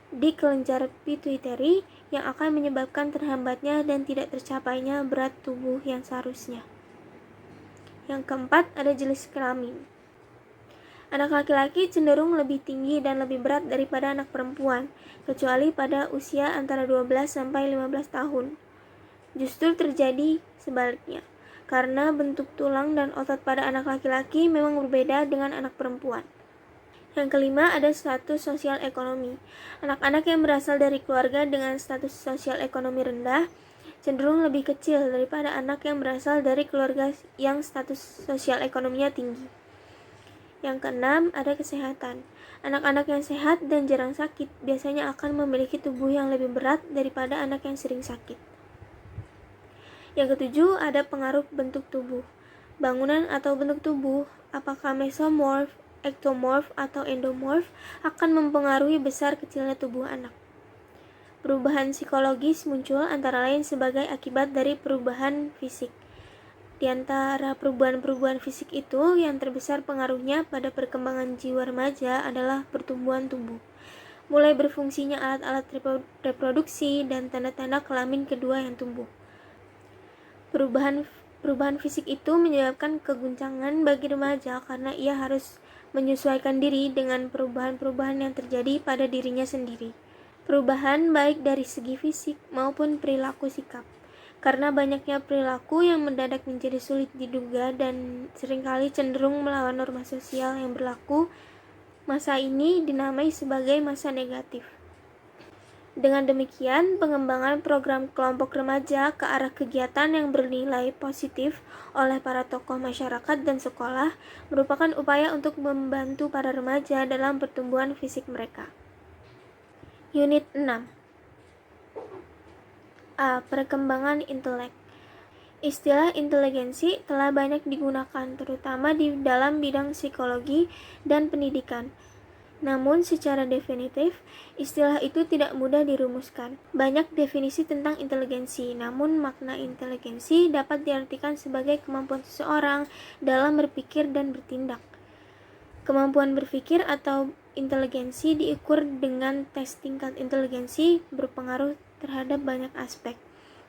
di kelenjar pituitari yang akan menyebabkan terhambatnya dan tidak tercapainya berat tubuh yang seharusnya. Yang keempat ada jenis kelamin. Anak laki-laki cenderung lebih tinggi dan lebih berat daripada anak perempuan, kecuali pada usia antara 12-15 tahun. Justru terjadi sebaliknya, karena bentuk tulang dan otot pada anak laki-laki memang berbeda dengan anak perempuan. Yang kelima ada status sosial ekonomi. Anak-anak yang berasal dari keluarga dengan status sosial ekonomi rendah cenderung lebih kecil daripada anak yang berasal dari keluarga yang status sosial ekonominya tinggi. Yang keenam, ada kesehatan. Anak-anak yang sehat dan jarang sakit biasanya akan memiliki tubuh yang lebih berat daripada anak yang sering sakit. Yang ketujuh, ada pengaruh bentuk tubuh. Bangunan atau bentuk tubuh, apakah mesomorph, ektomorph, atau endomorph, akan mempengaruhi besar kecilnya tubuh anak. Perubahan psikologis muncul antara lain sebagai akibat dari perubahan fisik. Di antara perubahan-perubahan fisik itu, yang terbesar pengaruhnya pada perkembangan jiwa remaja adalah pertumbuhan tubuh. Mulai berfungsinya alat-alat reproduksi dan tanda-tanda kelamin kedua yang tumbuh. Perubahan fisik itu menyebabkan keguncangan bagi remaja karena ia harus menyesuaikan diri dengan perubahan-perubahan yang terjadi pada dirinya sendiri. Perubahan baik dari segi fisik maupun perilaku sikap. Karena banyaknya perilaku yang mendadak menjadi sulit diduga dan seringkali cenderung melawan norma sosial yang berlaku, masa ini dinamai sebagai masa negatif. Dengan demikian, pengembangan program kelompok remaja ke arah kegiatan yang bernilai positif oleh para tokoh masyarakat dan sekolah merupakan upaya untuk membantu para remaja dalam pertumbuhan fisik mereka. Unit 6. A. Perkembangan intelek. Istilah inteligensi telah banyak digunakan, terutama di dalam bidang psikologi dan pendidikan. Namun secara definitif, istilah itu tidak mudah dirumuskan. Banyak definisi tentang inteligensi, namun makna inteligensi dapat diartikan sebagai kemampuan seseorang dalam berpikir dan bertindak. Kemampuan berpikir atau inteligensi diukur dengan tes tingkat inteligensi berpengaruh terhadap banyak aspek.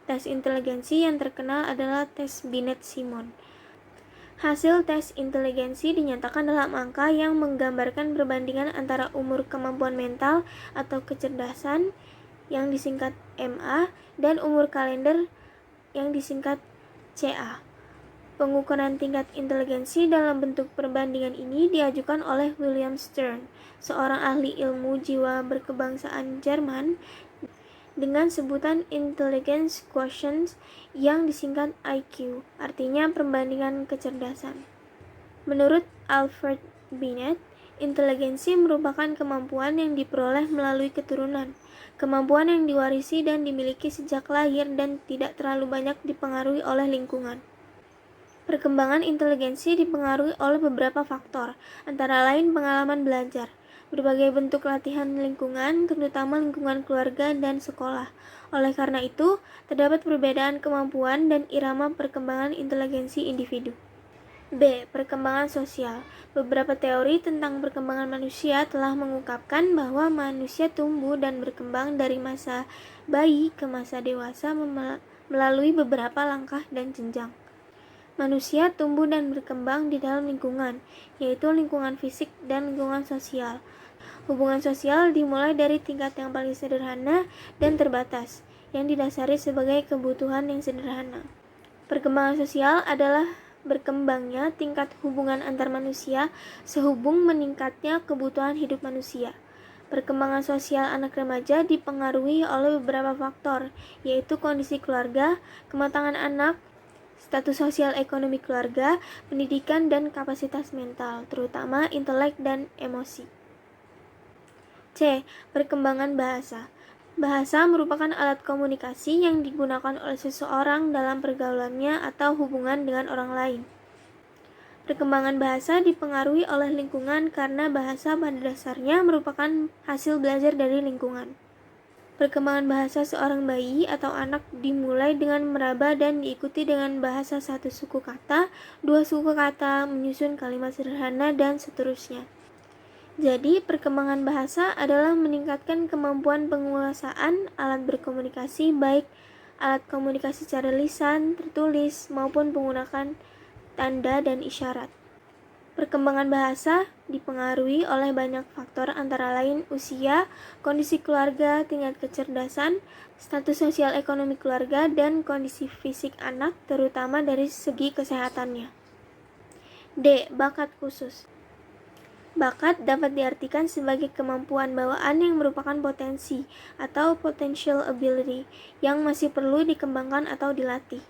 Tes inteligensi yang terkenal adalah tes Binet-Simon. Hasil tes inteligensi dinyatakan dalam angka yang menggambarkan perbandingan antara umur kemampuan mental atau kecerdasan yang disingkat MA dan umur kalender yang disingkat CA. Pengukuran tingkat inteligensi dalam bentuk perbandingan ini diajukan oleh William Stern, seorang ahli ilmu jiwa berkebangsaan Jerman, dengan sebutan Intelligence Quotient yang disingkat IQ, artinya perbandingan kecerdasan. Menurut Alfred Binet, inteligensi merupakan kemampuan yang diperoleh melalui keturunan, kemampuan yang diwarisi dan dimiliki sejak lahir dan tidak terlalu banyak dipengaruhi oleh lingkungan. Perkembangan inteligensi dipengaruhi oleh beberapa faktor, antara lain pengalaman belajar, berbagai bentuk latihan lingkungan, terutama lingkungan keluarga dan sekolah. Oleh karena itu, terdapat perbedaan kemampuan dan irama perkembangan inteligensi individu. B. Perkembangan sosial. Beberapa teori tentang perkembangan manusia telah mengungkapkan bahwa manusia tumbuh dan berkembang dari masa bayi ke masa dewasa melalui beberapa langkah dan jenjang. Manusia tumbuh dan berkembang di dalam lingkungan, yaitu lingkungan fisik dan lingkungan sosial. Hubungan sosial dimulai dari tingkat yang paling sederhana dan terbatas, yang didasari sebagai kebutuhan yang sederhana. Perkembangan sosial adalah berkembangnya tingkat hubungan antar manusia sehubung meningkatnya kebutuhan hidup manusia. Perkembangan sosial anak remaja dipengaruhi oleh beberapa faktor, yaitu kondisi keluarga, kematangan anak, status sosial ekonomi keluarga, pendidikan, dan kapasitas mental, terutama intelek dan emosi. C. Perkembangan bahasa. Bahasa merupakan alat komunikasi yang digunakan oleh seseorang dalam pergaulannya atau hubungan dengan orang lain. Perkembangan bahasa dipengaruhi oleh lingkungan karena bahasa pada dasarnya merupakan hasil belajar dari lingkungan. Perkembangan bahasa seorang bayi atau anak dimulai dengan meraba dan diikuti dengan bahasa satu suku kata, dua suku kata, menyusun kalimat sederhana, dan seterusnya. Jadi, perkembangan bahasa adalah meningkatkan kemampuan penguasaan alat berkomunikasi, baik alat komunikasi secara lisan, tertulis, maupun menggunakan tanda dan isyarat. Perkembangan bahasa dipengaruhi oleh banyak faktor antara lain usia, kondisi keluarga, tingkat kecerdasan, status sosial ekonomi keluarga, dan kondisi fisik anak, terutama dari segi kesehatannya. D. Bakat khusus. Bakat dapat diartikan sebagai kemampuan bawaan yang merupakan potensi atau potential ability yang masih perlu dikembangkan atau dilatih.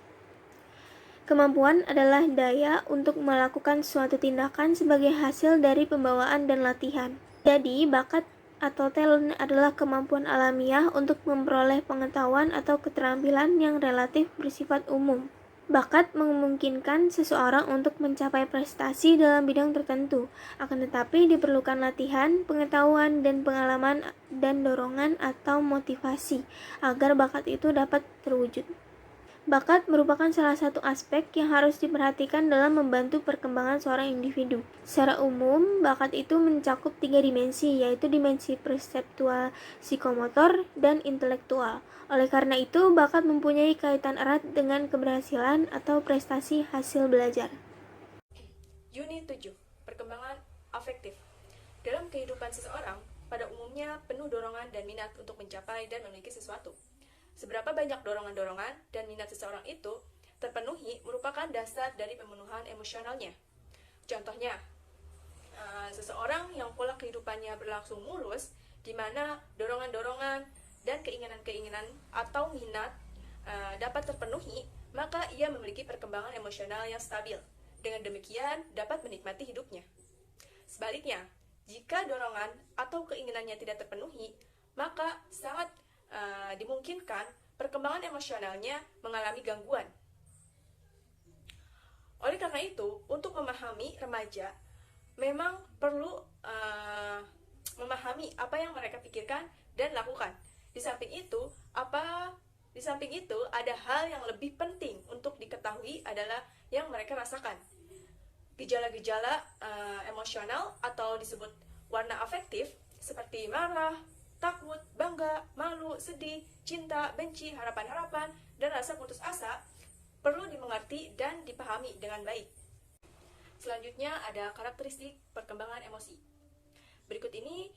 Kemampuan adalah daya untuk melakukan suatu tindakan sebagai hasil dari pembawaan dan latihan. Jadi, bakat atau talent adalah kemampuan alamiah untuk memperoleh pengetahuan atau keterampilan yang relatif bersifat umum. Bakat memungkinkan seseorang untuk mencapai prestasi dalam bidang tertentu, akan tetapi diperlukan latihan, pengetahuan, dan pengalaman dan dorongan atau motivasi agar bakat itu dapat terwujud. Bakat merupakan salah satu aspek yang harus diperhatikan dalam membantu perkembangan seorang individu. Secara umum, bakat itu mencakup 3 dimensi, yaitu dimensi perseptual, psikomotor, dan intelektual. Oleh karena itu, bakat mempunyai kaitan erat dengan keberhasilan atau prestasi hasil belajar. Unit 7. Perkembangan afektif. Dalam kehidupan seseorang, pada umumnya penuh dorongan dan minat untuk mencapai dan memiliki sesuatu. Seberapa banyak dorongan-dorongan dan minat seseorang itu terpenuhi merupakan dasar dari pemenuhan emosionalnya. Contohnya, seseorang yang pola kehidupannya berlangsung mulus, di mana dorongan-dorongan dan keinginan-keinginan atau minat dapat terpenuhi, maka ia memiliki perkembangan emosional yang stabil. Dengan demikian, dapat menikmati hidupnya. Sebaliknya, jika dorongan atau keinginannya tidak terpenuhi, maka sangat dimungkinkan perkembangan emosionalnya mengalami gangguan. Oleh karena itu, untuk memahami remaja, memang perlu memahami apa yang mereka pikirkan dan lakukan. Di samping itu, ada hal yang lebih penting untuk diketahui adalah yang mereka rasakan. Gejala-gejala emosional atau disebut warna afektif seperti marah, takut, bangga, malu, sedih, cinta, benci, harapan-harapan, dan rasa putus asa perlu dimengerti dan dipahami dengan baik. Selanjutnya ada karakteristik perkembangan emosi. Berikut ini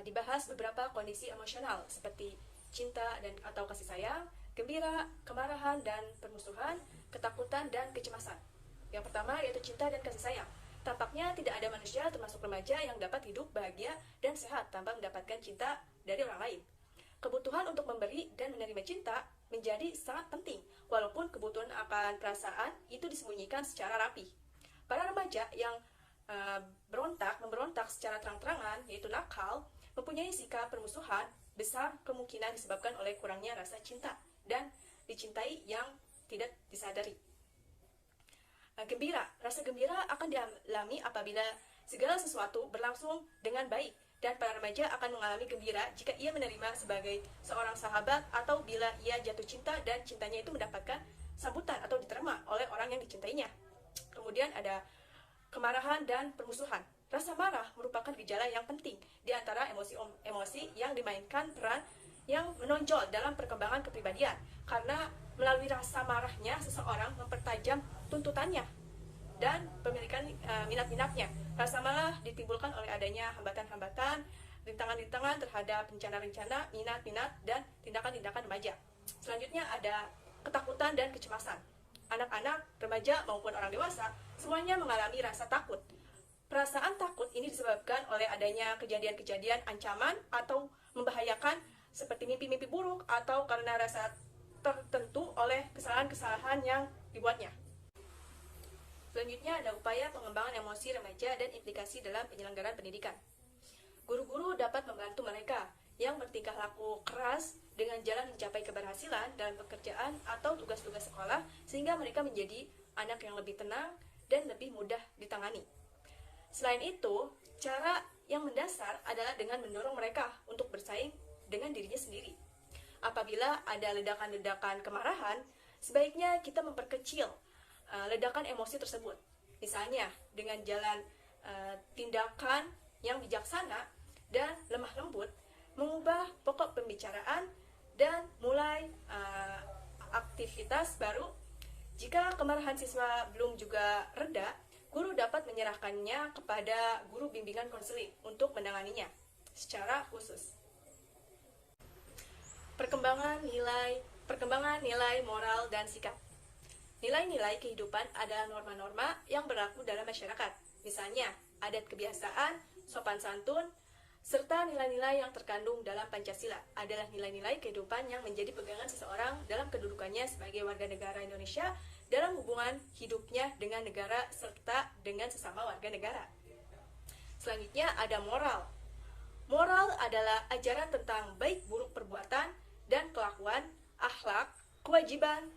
dibahas beberapa kondisi emosional seperti cinta dan atau kasih sayang, gembira, kemarahan dan permusuhan, ketakutan dan kecemasan. Yang pertama yaitu cinta dan kasih sayang. Tampaknya tidak ada manusia termasuk remaja yang dapat hidup bahagia dan sehat tanpa mendapatkan cinta dari orang lain. Kebutuhan untuk memberi dan menerima cinta menjadi sangat penting, walaupun kebutuhan akan perasaan itu disembunyikan secara rapi. Para remaja yang memberontak secara terang-terangan, yaitu nakal, mempunyai sikap permusuhan, besar kemungkinan disebabkan oleh kurangnya rasa cinta dan dicintai yang tidak disadari. Gembira. Rasa gembira akan dialami apabila segala sesuatu berlangsung dengan baik, dan para remaja akan mengalami gembira jika ia menerima sebagai seorang sahabat atau bila ia jatuh cinta dan cintanya itu mendapatkan sambutan atau diterima oleh orang yang dicintainya. Kemudian ada kemarahan dan permusuhan. Rasa marah merupakan gejala yang penting di antara emosi yang dimainkan peran yang menonjol dalam perkembangan kepribadian, karena melalui rasa marahnya seseorang mempertajam tuntutannya dan pemilikan minat-minatnya. Rasa marah ditimbulkan oleh adanya hambatan-hambatan, rintangan-rintangan terhadap rencana-rencana, minat-minat, dan tindakan-tindakan remaja. Selanjutnya ada ketakutan dan kecemasan. Anak-anak, remaja maupun orang dewasa semuanya mengalami rasa takut. Perasaan takut ini disebabkan oleh adanya kejadian-kejadian ancaman atau membahayakan seperti mimpi-mimpi buruk atau karena rasa tertentu oleh kesalahan-kesalahan yang dibuatnya. Selanjutnya ada upaya pengembangan emosi remaja dan implikasi dalam penyelenggaraan pendidikan. Guru-guru dapat membantu mereka yang bertingkah laku keras dengan jalan mencapai keberhasilan dalam pekerjaan atau tugas-tugas sekolah, sehingga mereka menjadi anak yang lebih tenang dan lebih mudah ditangani. Selain itu, cara yang mendasar adalah dengan mendorong mereka untuk bersaing dengan dirinya sendiri. Apabila ada ledakan-ledakan kemarahan, sebaiknya kita memperkecil ledakan emosi tersebut. Misalnya dengan jalan tindakan yang bijaksana dan lemah lembut, mengubah pokok pembicaraan dan mulai aktivitas baru. Jika kemarahan siswa belum juga reda, guru dapat menyerahkannya kepada guru bimbingan konseling untuk menanganinya secara khusus. Perkembangan nilai moral dan sikap. Nilai-nilai kehidupan adalah norma-norma yang berlaku dalam masyarakat. Misalnya, adat kebiasaan, sopan santun, serta nilai-nilai yang terkandung dalam Pancasila adalah nilai-nilai kehidupan yang menjadi pegangan seseorang dalam kedudukannya sebagai warga negara Indonesia dalam hubungan hidupnya dengan negara serta dengan sesama warga negara. Selanjutnya ada moral. Moral adalah ajaran tentang baik buruk perbuatan dan kelakuan, akhlak, kewajiban,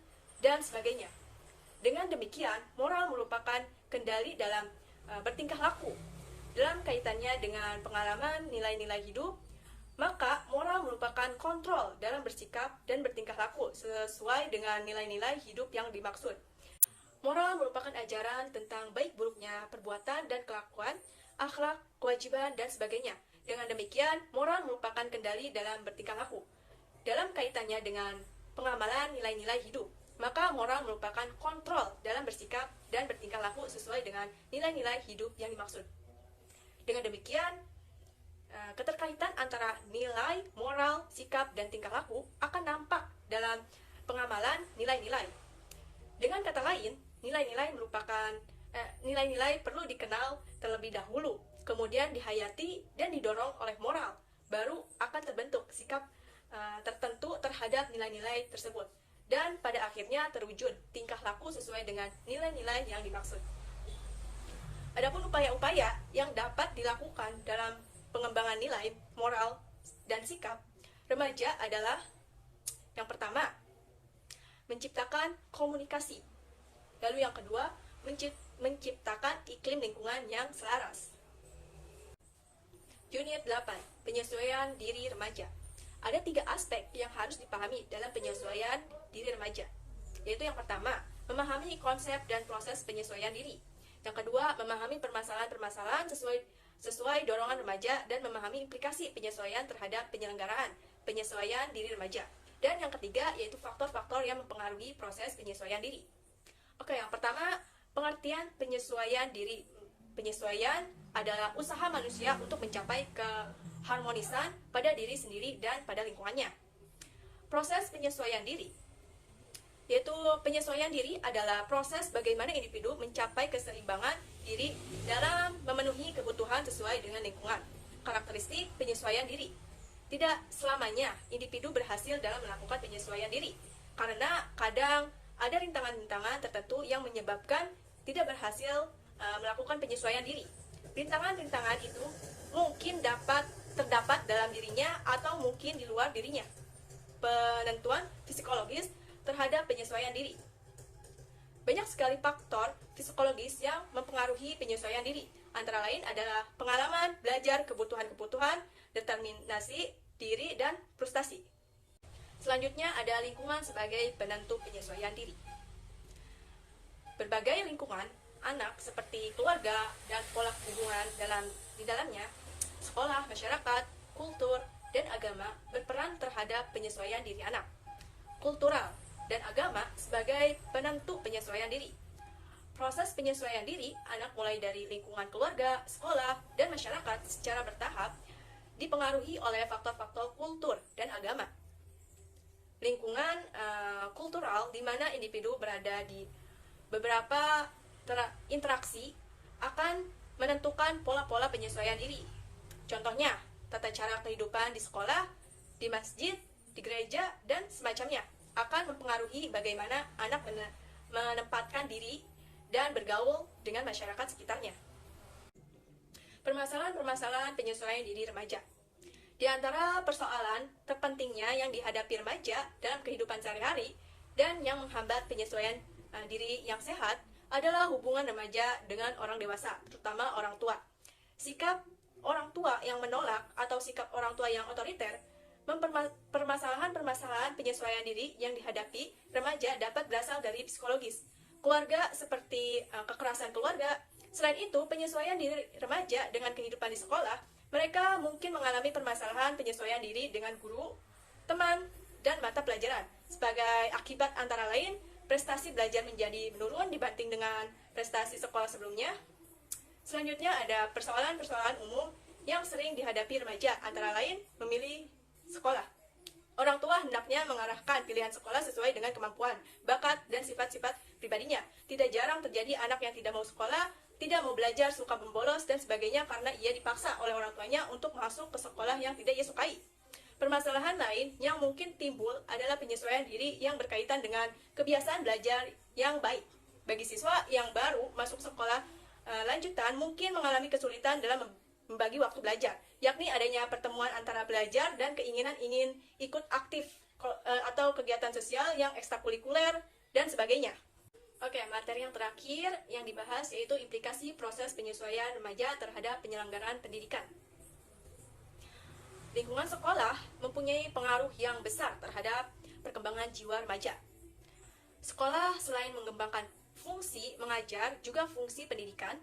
dan sebagainya. Dengan demikian, moral merupakan kendali dalam bertingkah laku. Dalam kaitannya dengan pengalaman nilai-nilai hidup, maka moral merupakan kontrol dalam bersikap dan bertingkah laku sesuai dengan nilai-nilai hidup yang dimaksud. Moral merupakan ajaran tentang baik buruknya perbuatan dan kelakuan, akhlak, kewajiban, dan sebagainya. Dengan demikian, moral merupakan kendali dalam bertingkah laku. Dalam kaitannya dengan pengamalan nilai-nilai hidup, maka moral merupakan kontrol dalam bersikap dan bertingkah laku sesuai dengan nilai-nilai hidup yang dimaksud. Dengan demikian, keterkaitan antara nilai, moral, sikap, dan tingkah laku akan nampak dalam pengamalan nilai-nilai. Dengan kata lain, nilai-nilai perlu dikenal terlebih dahulu, kemudian dihayati dan didorong oleh moral, baru akan terbentuk sikap tertentu terhadap nilai-nilai tersebut, dan pada akhirnya terwujud tingkah laku sesuai dengan nilai-nilai yang dimaksud. Adapun upaya-upaya yang dapat dilakukan dalam pengembangan nilai, moral, dan sikap remaja adalah yang pertama, menciptakan komunikasi. Lalu yang kedua, menciptakan iklim lingkungan yang selaras. Unit 8, penyesuaian diri remaja. Ada 3 aspek yang harus dipahami dalam penyesuaian diri remaja, yaitu yang pertama, memahami konsep dan proses penyesuaian diri. Yang kedua, memahami permasalahan-permasalahan sesuai dorongan remaja dan memahami implikasi penyesuaian terhadap penyelenggaraan penyesuaian diri remaja. Dan yang ketiga, yaitu faktor-faktor yang mempengaruhi proses penyesuaian diri. Oke, yang pertama, pengertian penyesuaian diri. Penyesuaian adalah usaha manusia untuk mencapai keharmonisan pada diri sendiri dan pada lingkungannya. Proses penyesuaian diri, yaitu penyesuaian diri adalah proses bagaimana individu mencapai keseimbangan diri dalam memenuhi kebutuhan sesuai dengan lingkungan. Karakteristik penyesuaian diri. Tidak selamanya individu berhasil dalam melakukan penyesuaian diri, karena kadang ada rintangan-rintangan tertentu yang menyebabkan tidak berhasil melakukan penyesuaian diri. Rintangan-rintangan itu mungkin terdapat dalam dirinya atau mungkin di luar dirinya. Penentuan psikologis terhadap penyesuaian diri. Banyak sekali faktor psikologis yang mempengaruhi penyesuaian diri. Antara lain adalah pengalaman, belajar, kebutuhan-kebutuhan, determinasi diri, dan frustasi. Selanjutnya ada lingkungan sebagai penentu penyesuaian diri. Berbagai lingkungan anak seperti keluarga dan pola hubungan di dalamnya, sekolah, masyarakat, kultur, dan agama berperan terhadap penyesuaian diri anak. Kultural dan agama sebagai penentu penyesuaian diri. Proses penyesuaian diri anak mulai dari lingkungan keluarga, sekolah, dan masyarakat secara bertahap dipengaruhi oleh faktor-faktor kultur dan agama. Lingkungan kultural di mana individu berada di beberapa interaksi akan menentukan pola-pola penyesuaian diri. Contohnya, tata cara kehidupan di sekolah, di masjid, di gereja, dan semacamnya akan mempengaruhi bagaimana anak menempatkan diri dan bergaul dengan masyarakat sekitarnya. Permasalahan-permasalahan penyesuaian diri remaja. Di antara persoalan terpentingnya yang dihadapi remaja dalam kehidupan sehari-hari dan yang menghambat penyesuaian diri yang sehat adalah hubungan remaja dengan orang dewasa, terutama orang tua. Sikap orang tua yang menolak atau sikap orang tua yang otoriter, permasalahan-permasalahan penyesuaian diri yang dihadapi remaja dapat berasal dari psikologis, keluarga seperti kekerasan keluarga. Selain itu, penyesuaian diri remaja dengan kehidupan di sekolah, mereka mungkin mengalami permasalahan penyesuaian diri dengan guru, teman, dan mata pelajaran. Sebagai akibat antara lain, prestasi belajar menjadi menurun dibanding dengan prestasi sekolah sebelumnya. Selanjutnya ada persoalan-persoalan umum yang sering dihadapi remaja, antara lain memilih sekolah. Orang tua hendaknya mengarahkan pilihan sekolah sesuai dengan kemampuan, bakat, dan sifat-sifat pribadinya. Tidak jarang terjadi anak yang tidak mau sekolah, tidak mau belajar, suka membolos, dan sebagainya karena ia dipaksa oleh orang tuanya untuk masuk ke sekolah yang tidak ia sukai. Permasalahan lain yang mungkin timbul adalah penyesuaian diri yang berkaitan dengan kebiasaan belajar yang baik. Bagi siswa yang baru masuk sekolah lanjutan mungkin mengalami kesulitan dalam membagi waktu belajar, yakni adanya pertemuan antara belajar dan keinginan ingin ikut aktif atau kegiatan sosial yang ekstrakurikuler dan sebagainya. Oke, materi yang terakhir yang dibahas yaitu implikasi proses penyesuaian remaja terhadap penyelenggaraan pendidikan. Lingkungan sekolah mempunyai pengaruh yang besar terhadap perkembangan jiwa remaja. Sekolah selain mengembangkan fungsi mengajar, juga fungsi pendidikan.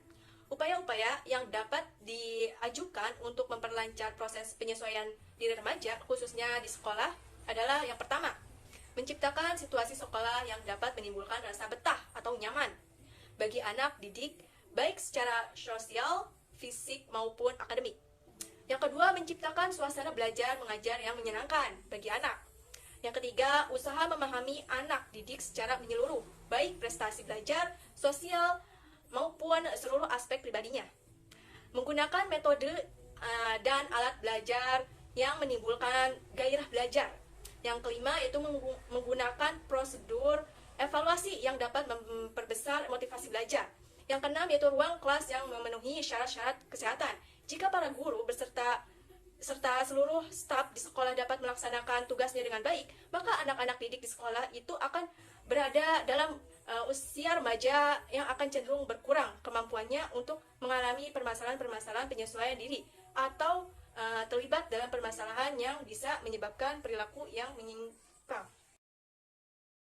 Upaya-upaya yang dapat diajukan untuk memperlancar proses penyesuaian diri remaja, khususnya di sekolah, adalah yang pertama, menciptakan situasi sekolah yang dapat menimbulkan rasa betah atau nyaman bagi anak didik, baik secara sosial, fisik, maupun akademik. Yang kedua, menciptakan suasana belajar mengajar yang menyenangkan bagi anak. Yang ketiga, usaha memahami anak didik secara menyeluruh, baik prestasi belajar, sosial, maupun seluruh aspek pribadinya. Menggunakan metode dan alat belajar yang menimbulkan gairah belajar. Yang kelima, yaitu menggunakan prosedur evaluasi yang dapat memperbesar motivasi belajar. Yang keenam, yaitu ruang kelas yang memenuhi syarat-syarat kesehatan. Jika para guru serta seluruh staf di sekolah dapat melaksanakan tugasnya dengan baik, maka anak-anak didik di sekolah itu akan berada dalam usia remaja yang akan cenderung berkurang kemampuannya untuk mengalami permasalahan-permasalahan penyesuaian diri atau terlibat dalam permasalahan yang bisa menyebabkan perilaku yang menyimpang.